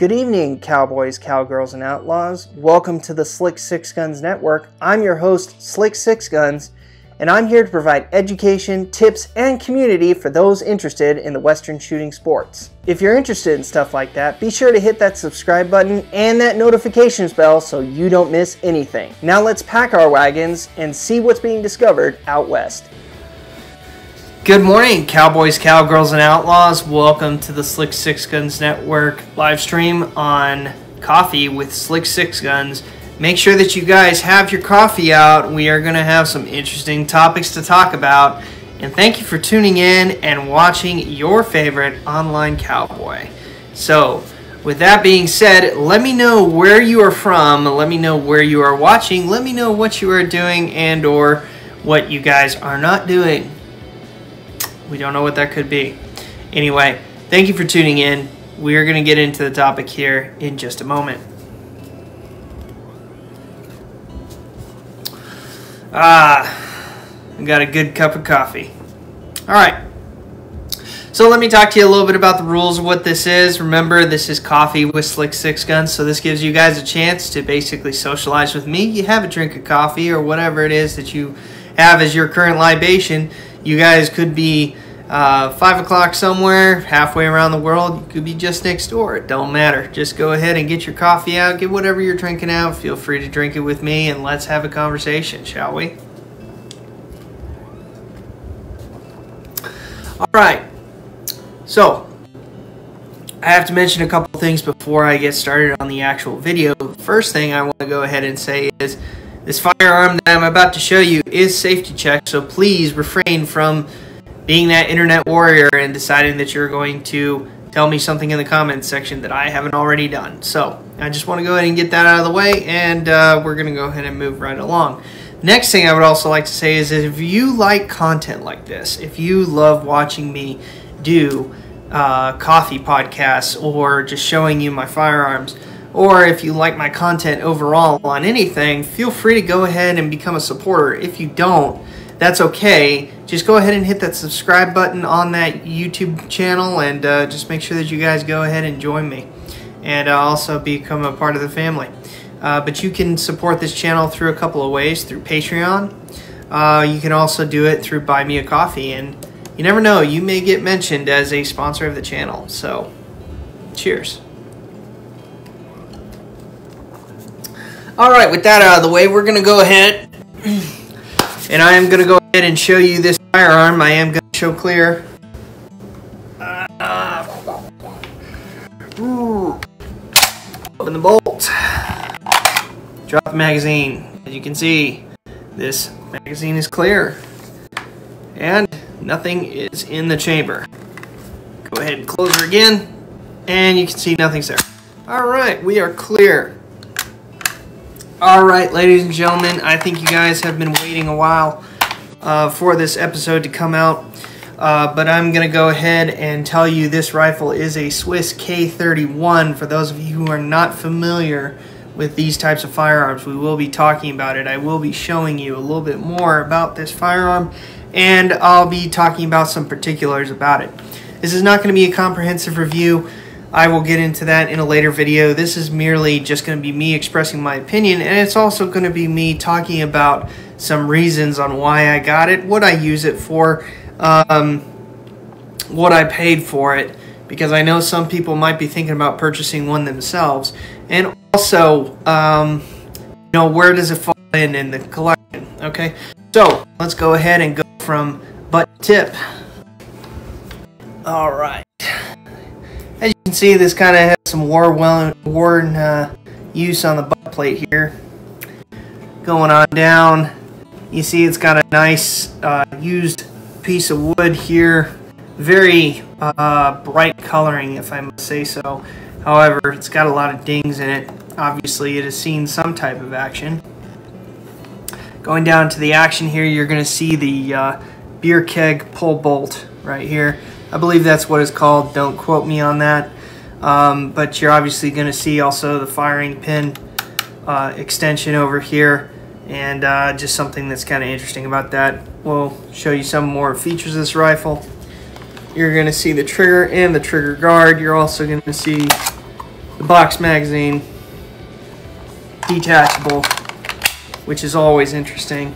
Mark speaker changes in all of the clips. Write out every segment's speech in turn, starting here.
Speaker 1: Good evening, cowboys, cowgirls, and outlaws. Welcome to the Slick Sixguns Network. I'm your host, Slick Sixguns, and I'm here to provide education, tips, and community for those interested in the Western shooting sports. If you're interested in stuff like that, be sure to hit that subscribe button and that notifications bell so you don't miss anything. Now let's pack our wagons and see what's being discovered out west. Good morning, cowboys, cowgirls, and outlaws. Welcome to the Slick Sixguns Network live stream on coffee with Slick Sixguns. Make sure that you guys have your coffee out. We are going to have some interesting topics to talk about. And thank you for tuning in and watching your favorite online cowboy. So, with that being said, let me know where you are from. Let me know where you are watching. Let me know what you are doing and or what you guys are not doing. We don't know what that could be. Anyway, thank you for tuning in. We are going to get into the topic here in just a moment. I got a good cup of coffee. All right. So let me talk to you a little bit about the rules of what this is. Remember, this is coffee with Slick Sixguns, so this gives you guys a chance to basically socialize with me. You have a drink of coffee or whatever it is that you have as your current libation. You guys could be 5 o'clock somewhere, halfway around the world. You could be just next door. It don't matter. Just go ahead and get your coffee out. Get whatever you're drinking out. Feel free to drink it with me, and let's have a conversation, shall we? All right. So, I have to mention a couple things before I get started on the actual video. The first thing I want to go ahead and say is this firearm that I'm about to show you is safety checked, so please refrain from being that internet warrior and deciding that you're going to tell me something in the comments section that I haven't already done. So I just want to go ahead and get that out of the way, and we're going to go ahead and move right along. Next thing I would also like to say is that if you like content like this, if you love watching me do coffee podcasts or just showing you my firearms, or if you like my content overall on anything, feel free to go ahead and become a supporter. If you don't, that's okay. Just go ahead and hit that subscribe button on that YouTube channel, and just make sure that you guys go ahead and join me and also become a part of the family. But you can support this channel through a couple of ways, through Patreon. You can also do it through Buy Me a Coffee, and you never know, you may get mentioned as a sponsor of the channel. So, cheers. Alright, with that out of the way, we're going to go ahead and I am going to go ahead and show you this firearm. I am going to show clear. Open the bolt. Drop the magazine. As you can see, this magazine is clear. And nothing is in the chamber. Go ahead and close her again. And you can see nothing's there. Alright, we are clear. Alright, ladies and gentlemen, I think you guys have been waiting a while for this episode to come out, but I'm going to go ahead and tell you this rifle is a Swiss K31. For those of you who are not familiar with these types of firearms, we will be talking about it. I will be showing you a little bit more about this firearm, and I'll be talking about some particulars about it. This is not going to be a comprehensive review. I will get into that in a later video. This is merely just going to be me expressing my opinion, and it's also going to be me talking about some reasons on why I got it, what I use it for, what I paid for it, because I know some people might be thinking about purchasing one themselves, and also, you know, where does it fall in the collection, okay? So, let's go ahead and go from butt to tip. Alright. As you can see, this kind of has some worn use on the butt plate here. Going on down, you see it's got a nice used piece of wood here. Very bright coloring, if I must say so. However, it's got a lot of dings in it. Obviously, it has seen some type of action. Going down to the action here, you're going to see the beer keg pull bolt right here. I believe that's what it's called. Don't quote me on that. But you're obviously going to see also the firing pin extension over here. And just something that's kind of interesting about that. We'll show you some more features of this rifle. You're going to see the trigger and the trigger guard. You're also going to see the box magazine, detachable, which is always interesting.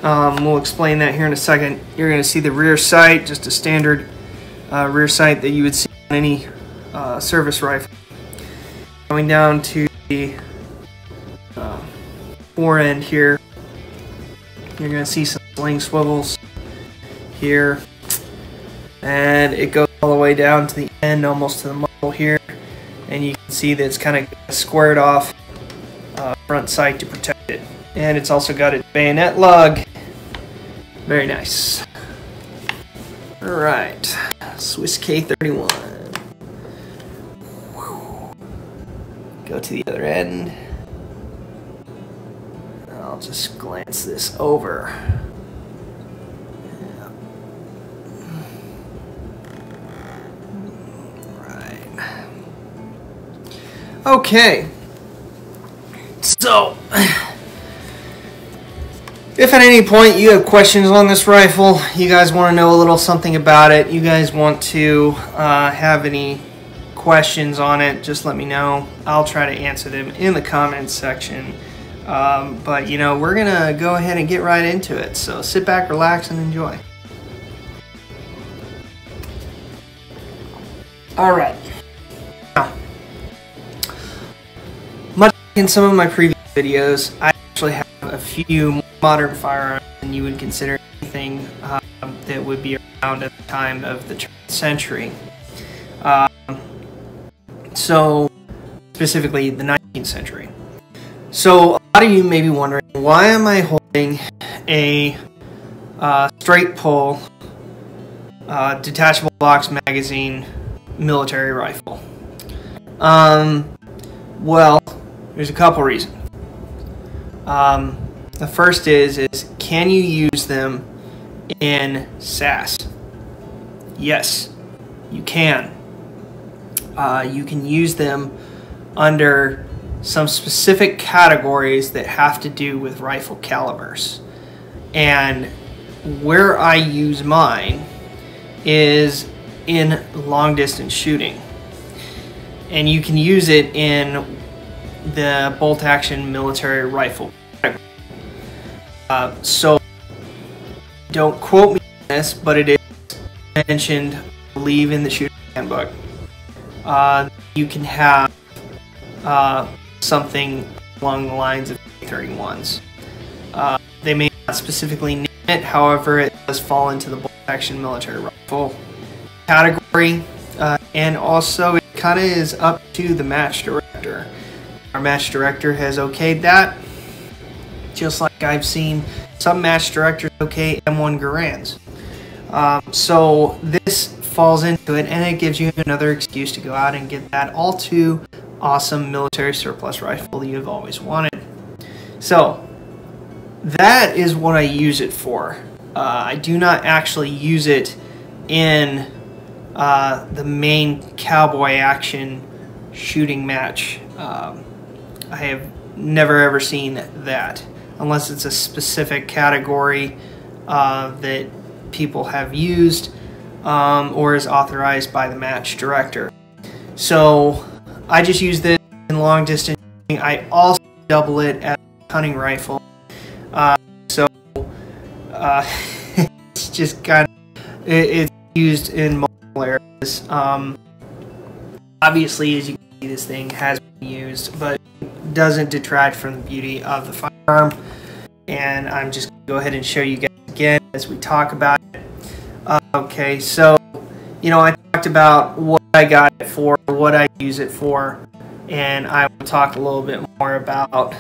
Speaker 1: We'll explain that here in a second. You're going to see the rear sight, just a standard rear sight that you would see on any service rifle. Going down to the fore end here, you're going to see some sling swivels here, and it goes all the way down to the end, almost to the muzzle here, and you can see that it's kind of squared off front sight to protect it. And it's also got a bayonet lug. Very nice. Alright, Swiss K31. Go to the other end. I'll just glance this over. Yeah. Right. Okay. So, if at any point you have questions on this rifle, you guys want to know a little something about it, you guys want to have any questions on it, just let me know. I'll try to answer them in the comments section. But, you know, we're going to go ahead and get right into it. So sit back, relax, and enjoy. Alright. Now, much like in some of my previous videos, I actually have a few modern firearms than you would consider anything that would be around at the time of the turn of the century. So, specifically the 19th century. So, a lot of you may be wondering, why am I holding a straight pull Detachable Box Magazine military rifle? Well, there's a couple reasons. The first is can you use them in SAS? Yes, you can. You can use them under some specific categories that have to do with rifle calibers. And where I use mine is in long distance shooting. And you can use it in the bolt action military rifle category. So don't quote me on this, but it is mentioned, I believe, in the shooting handbook. You can have something along the lines of K31s. They may not specifically name it, however, it does fall into the bolt action military rifle category, and also it kind of is up to the match director. Our match director has okayed that, just like I've seen some match directors okay M1 Garands. So this falls into it, and it gives you another excuse to go out and get that all too awesome military surplus rifle that you've always wanted. So that is what I use it for. I do not actually use it in the main cowboy action shooting match. I have never ever seen that, unless it's a specific category that people have used or is authorized by the match director. So I just use this in long distance shooting. I also double it as a hunting rifle. It's just kind of, it's used in multiple areas. Obviously, as you can see, this thing has been used, but it doesn't detract from the beauty of the firearm. And I'm just going to go ahead and show you guys again as we talk about it. Okay, so, you know, I talked about what I got it for, what I use it for, and I will talk a little bit more about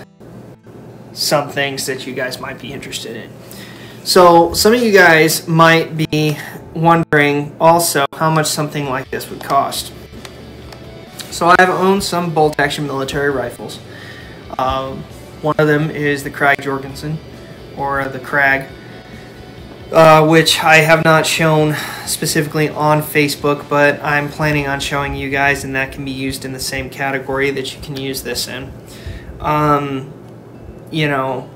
Speaker 1: some things that you guys might be interested in. So some of you guys might be wondering also how much something like this would cost. So I've owned some bolt action military rifles. One of them is the Krag Jorgensen, or the Krag, which I have not shown specifically on Facebook, but I'm planning on showing you guys, and that can be used in the same category that you can use this in. You know,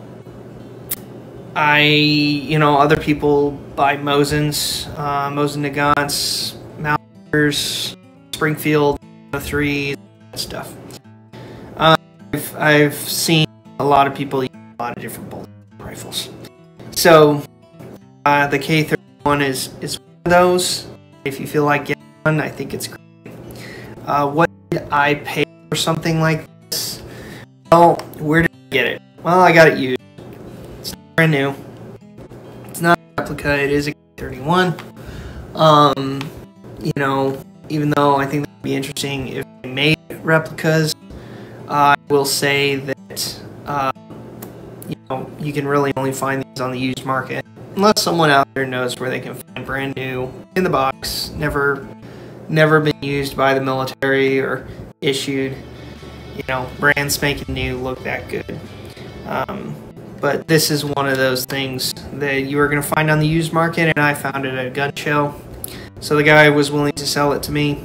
Speaker 1: other people buy Mosins, Mosin Nagants, Mauser's, Springfield 3s, that stuff. I've seen a lot of people use a lot of different bolt rifles. So the K31 is one of those. If you feel like getting one, I think it's great. What did I pay for something like this? Well, where did I get it? Well, I got it used. It's not brand new. It's not a replica. It is a K31. You know, even though I think that would be interesting if they made replicas, I will say that you know, you can really only find these on the used market unless someone out there knows where they can find brand new in the box, never been used by the military or issued, you know, brand spanking new, look that good. But this is one of those things that you are going to find on the used market, and I found it at a gun show. So the guy was willing to sell it to me.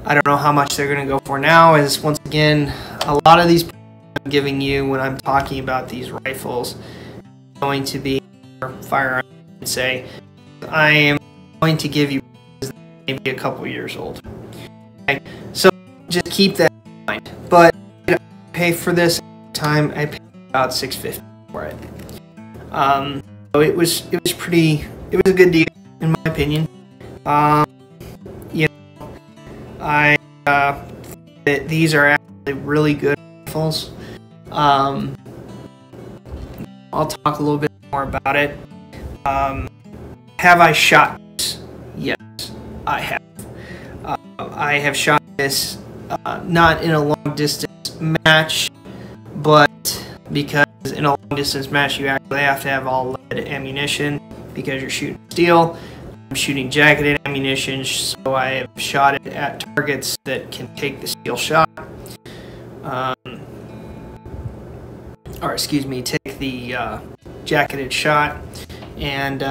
Speaker 1: I don't know how much they're going to go for now, as once again, a lot of these I'm giving you when I'm talking about these rifles going to be firearms. Say, I am going to give you maybe a couple years old. Okay? So just keep that in mind. But I pay for this time. I paid about $6.50 for it. So it was pretty. It was a good deal in my opinion. You know, I think that these are actually really good rifles. I'll talk a little bit more about it. Have I shot this? Yes, I have. I have shot this not in a long distance match, but because in a long distance match you actually have to have all lead ammunition because you're shooting steel. I'm shooting jacketed ammunition, so I have shot it at targets that can take the steel shot. Or excuse me, take the jacketed shot. And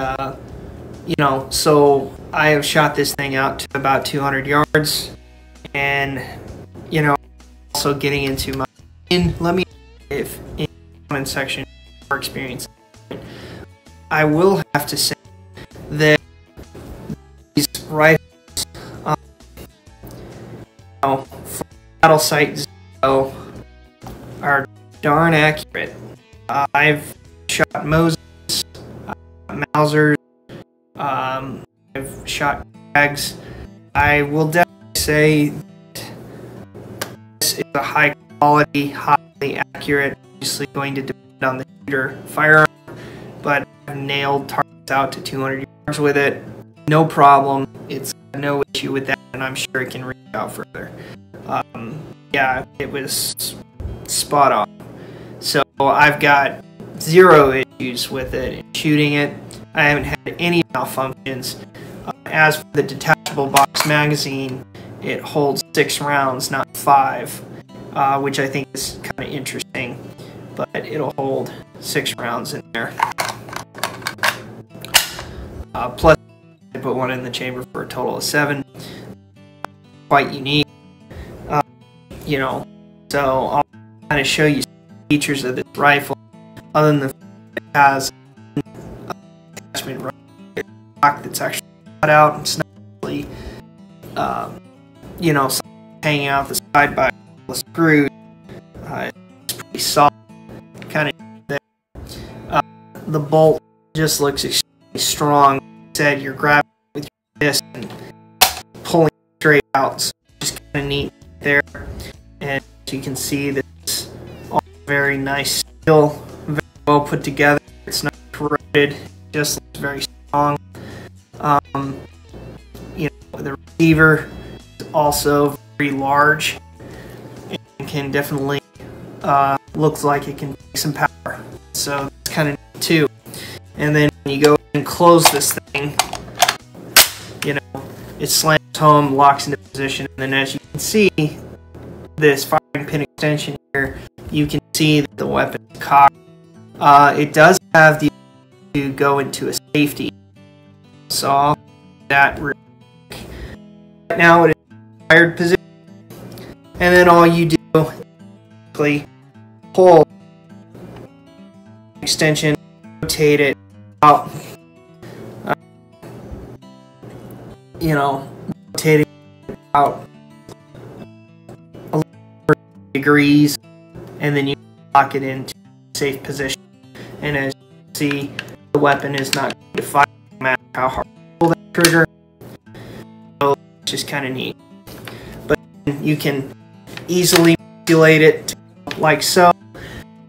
Speaker 1: you know, so I have shot this thing out to about 200 yards, and you know, also getting into my let me if in the comment section your experience. I will have to say that these rifles, you know, for battle sight 0 are darn accurate. I've shot Moses, Mausers, I've shot Jags. I will definitely say that this is a high quality, highly accurate, obviously going to depend on the shooter firearm, but I've nailed targets out to 200 yards with it. No problem. It's no issue with that, and I'm sure it can reach out further. Yeah, it was spot on. So I've got 0 issues with it shooting it. I haven't had any malfunctions. As for the Detachable Box Magazine, it holds 6 rounds, not 5, which I think is kind of interesting. But it'll hold 6 rounds in there. Plus, I put one in the chamber for a total of 7. Quite unique. You know, so I'll kind of show you features of this rifle, other than the fact that it has an attachment rock that's actually cut out. It's not really, you know, hanging out the side by a screw. It's pretty solid, kind of there. The bolt just looks extremely strong. Said you're grabbing it with your fist and pulling it straight out, so just kind of neat there. And as you can see, this all very nice steel, very well put together. It's not corroded, just looks very strong. You know, the receiver is also very large and can definitely looks like it can take some power. So it's kind of neat too. And then when you go and close this thing, you know, it slams home, locks into position, and then as you can see, this firing pin extension here, you can see that the weapon is cocked. It does have the ability to go into a safety, so I'll do that real quick. Right now it is in fired position, and then all you do is basically pull extension, rotate it out, you know, rotating about 11 degrees, and then you lock it into a safe position. And as you can see, the weapon is not going to fire no matter how hard you pull that trigger. So it's just kind of neat. But you can easily manipulate it like so.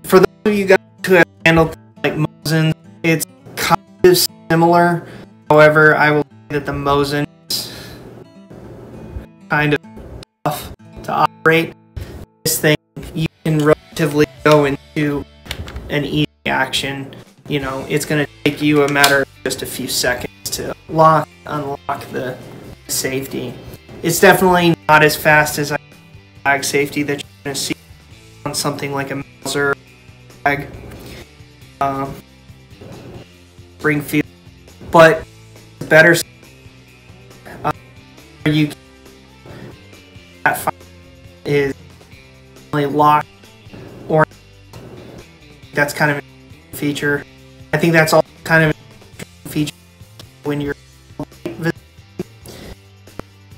Speaker 1: For those of you guys who have handled like Mosin, it's kind of similar. However, I will say that the Mosin is kind of tough to operate. This thing, you can relatively go into an easy action. You know, it's going to take you a matter of just a few seconds to unlock the safety. It's definitely not as fast as a flag safety that you're going to see on something like a Mauser flag, Springfield, but better. You that fire is only locked, or that's kind of a feature. I think that's all kind of a feature when you're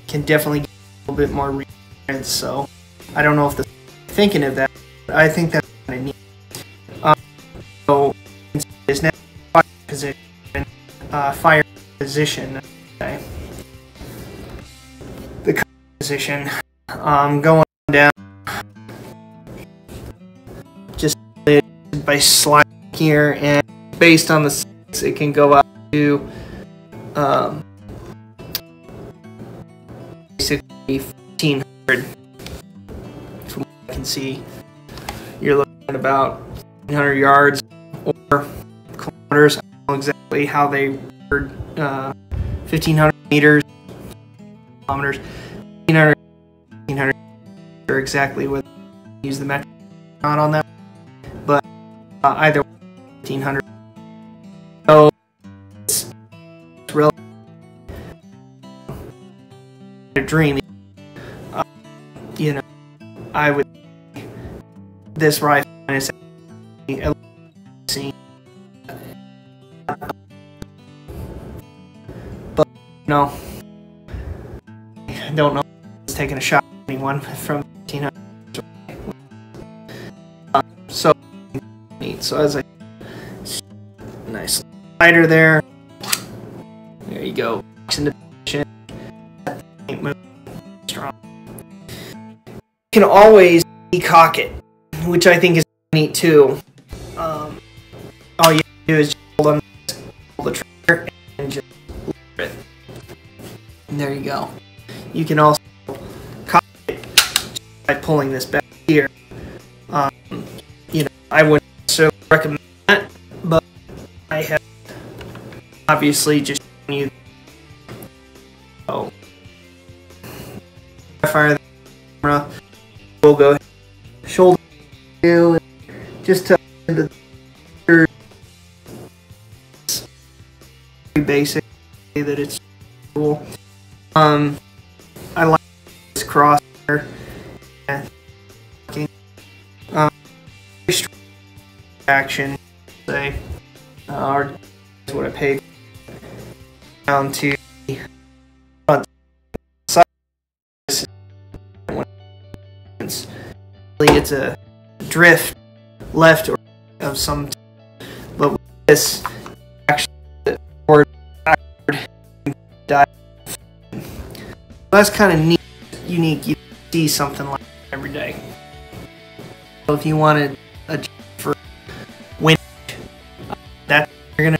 Speaker 1: can definitely get a little bit more reassurance. So I don't know if the thinking of that, but I think that's kind of neat. So is now fire position. Okay. The position going down just by sliding here, and based on the size, it can go up to basically 1500. From what I can see, you're looking at about 100 yards or kilometers. I don't know exactly how they were 1500 meters, kilometers, 1500 or exactly what use the metric not on that, but either 1500. So it's really a dream. You know, I would this rifle is but no, I don't know if it's taking a shot at anyone from 1500. So neat. So as I nice slider there. There you go. Into position. Strong. You can always decock it, which I think is neat too. All you do is just hold the trigger and just lower it. And there you go. You can also cock it by pulling this back here. You know, I wouldn't necessarily recommend that, but I have obviously just shown you. Oh, fire the camera. We'll go ahead, shoulder to just to the basic that it's cool. I like this crosshair. Action, say, or is what I paid down to front side. It's a drift left or of some, but with this actually forward, backward, dive. That's kind of neat, unique. You see something like that every day. So if you wanted a for wind, that you're gonna.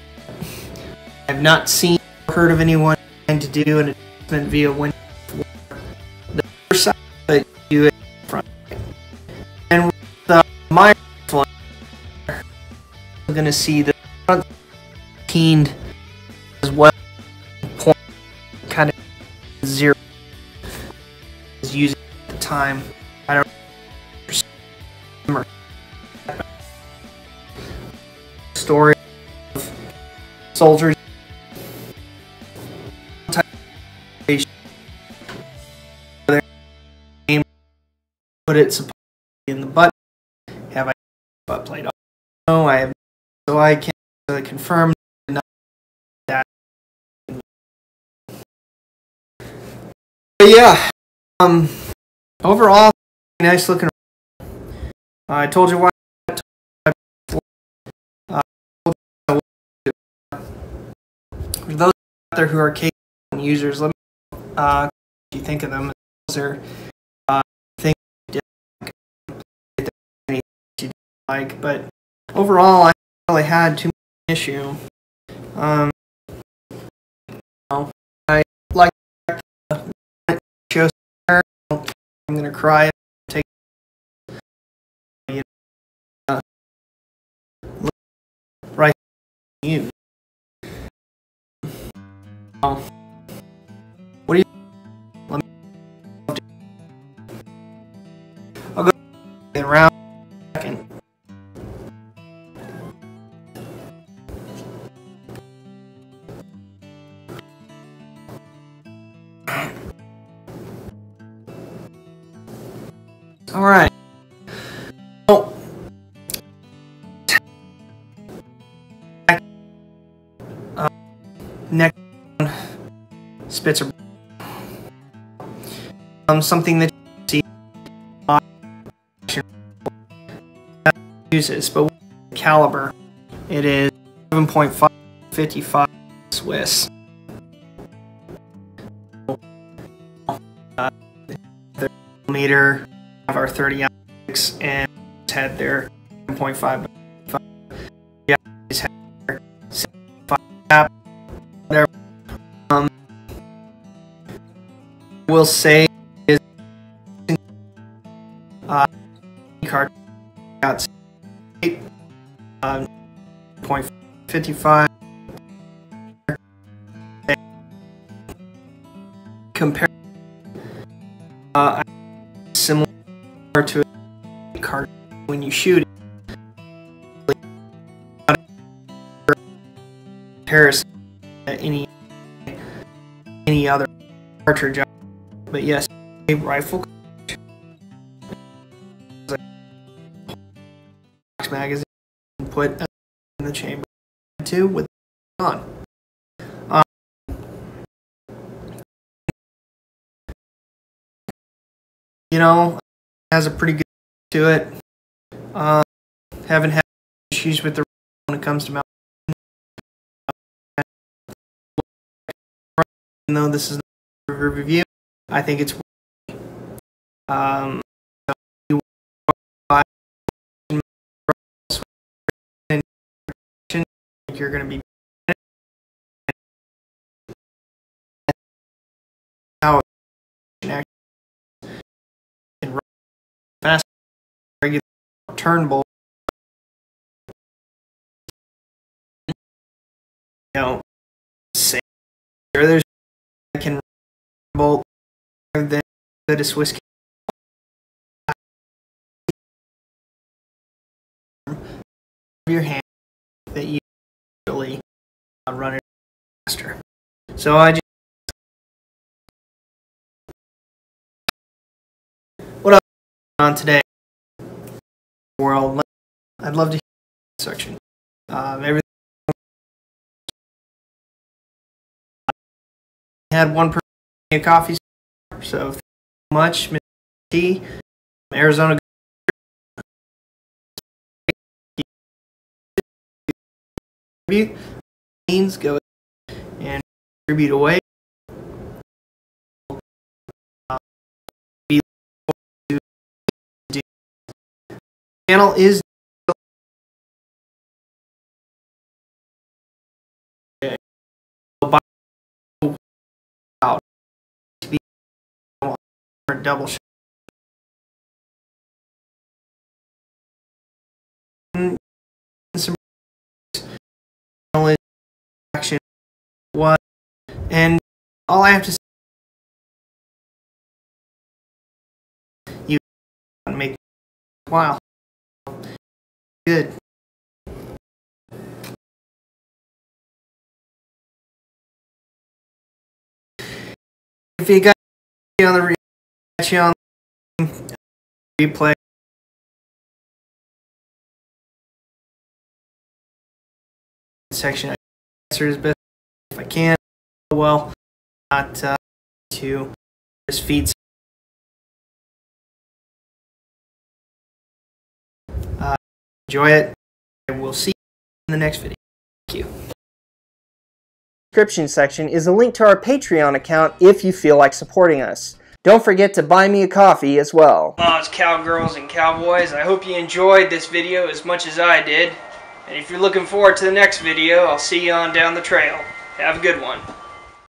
Speaker 1: I've not seen or heard of anyone trying to do an adjustment via wind for the first side, but do it front. And with my rifle, I'm gonna see the front keened as well. Point kind of zero is using at the time. I don't remember story of soldiers put it supposedly in the butt. Have I butt plate? No, I have. So I can't really confirm that. But yeah. Overall, nice looking. I told you why. For those out there who are K31 users, let me know what you think of them. Those are things you didn't like, but overall, I really had too much issue. I like the show. I'm gonna cry. Take right you. What do you? Let me. I'll go around a second. All right. So, next Spitzer. Something that you see uses, but caliber. It is 7.555 Swiss. The meter of our 30 ounce and had their 7.5. Yeah, had their 7.5. Whatever. Will say is card out 0.55 compare similar to a card when you shoot it. Comparison to any other cartridge, but yes, a rifle box magazine put in the chamber too with on. You know, has a pretty good to it. Haven't had issues with the when it comes to mount. Even though this is not a review, I think it's you're going to be how fast regular turn bolt. You know, say there's I can bolt than a Swiss K31 your hand that you really run it faster. So I just what else on today world. I'd love to hear the section. Everything had one person a coffee, so thank you so much, Mr. T. Arizona. Means go and contribute away. Channel is out to be a double shot. Some action what and all I have to say you make it while good. If you got on the replay section, I answer as best if I can. Well, not to just feed enjoy it. And we'll see you in the next video. Thank you.
Speaker 2: Description section is a link to our Patreon account if you feel like supporting us. Don't forget to buy me a coffee as well.
Speaker 1: Moms, cowgirls, and cowboys, I hope you enjoyed this video as much as I did. And if you're looking forward to the next video, I'll see you on down the trail. Have a good one.